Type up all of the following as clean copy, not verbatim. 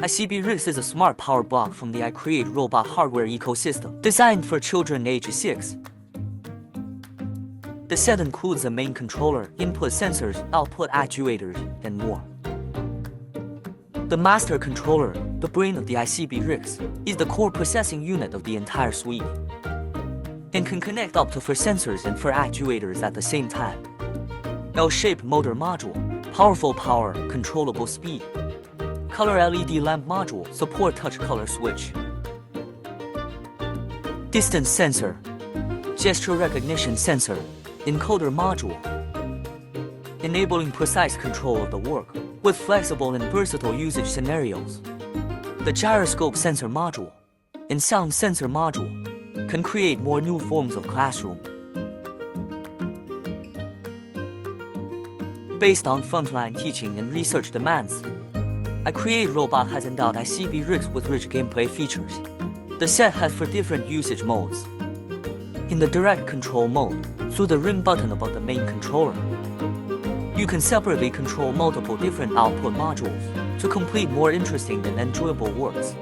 ICBricks is a smart power block from the iCreate robot hardware ecosystem, designed for children age 6. The set includes a main controller, input sensors, output actuators, and more. The master controller, the brain of the ICBricks, is the core processing unit of the entire suite, and can connect up to 4 sensors and 4 actuators at the same time. L-shaped motor module, powerful power, controllable speed. Color LED lamp module, support touch color switch. Distance sensor, gesture recognition sensor, encoder module, enabling precise control of the work with flexible and versatile usage scenarios. The gyroscope sensor module and sound sensor module can create more new forms of classroom. Based on frontline teaching and research demands, iCreate Robot has endowed ICBricks with rich gameplay features. The set has 4 different usage modes. In the direct control mode, through the rim button above the main controller, you can separately control multiple different output modules to complete more interesting and enjoyable works.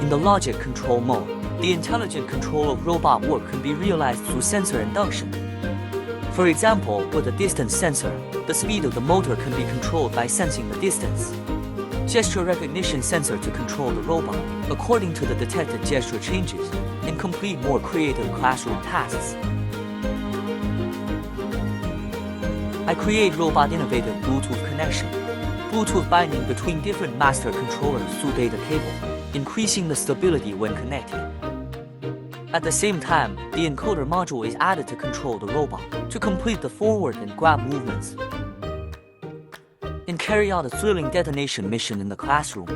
In the logic control mode, the intelligent control of robot work can be realized through sensor induction. For example, with a distance sensor, the speed of the motor can be controlled by sensing the distance. Gesture recognition sensor to control the robot according to the detected gesture changes and complete more creative classroom tasks. iCreate Robot innovative Bluetooth connection. Bluetooth binding between different master controllers through data cable, increasing the stability when connecting. At the same time, the encoder module is added to control the robot to complete the forward and grab movements and carry out a thrilling detonation mission in the classroom.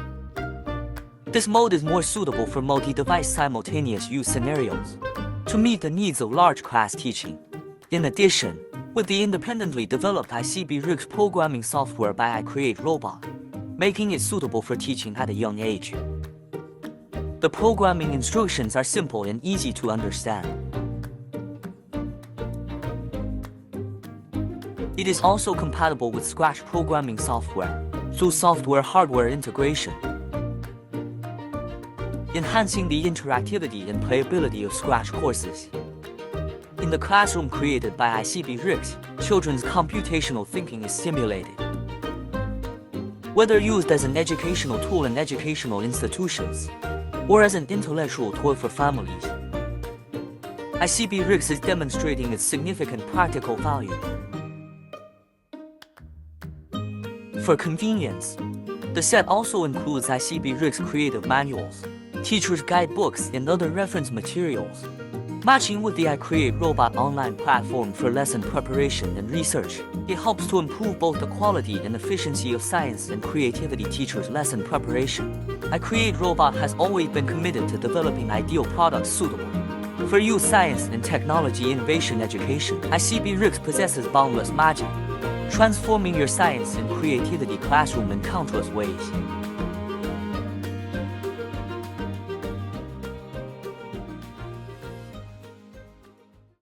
This mode is more suitable for multi-device simultaneous use scenarios to meet the needs of large class teaching. In addition, with the independently developed ICBricks programming software by iCreate Robot, making it suitable for teaching at a young age. The programming instructions are simple and easy to understand. It is also compatible with Scratch programming software through software-hardware integration, enhancing the interactivity and playability of Scratch courses. In the classroom created by ICBricks, children's computational thinking is stimulated. Whether used as an educational tool in educational institutions, or as an intellectual toy for families, ICBricks is demonstrating its significant practical value. For convenience, the set also includes ICBricks creative manuals, teachers' guidebooks, and other reference materials, matching with the iCreate Robot online platform for lesson preparation and research. It helps to improve both the quality and efficiency of science and creativity teachers' lesson preparation. iCreate Robot has always been committed to developing ideal products suitable for youth science and technology innovation education. ICBricks possesses boundless magic, transforming your science and creativity classroom in countless ways.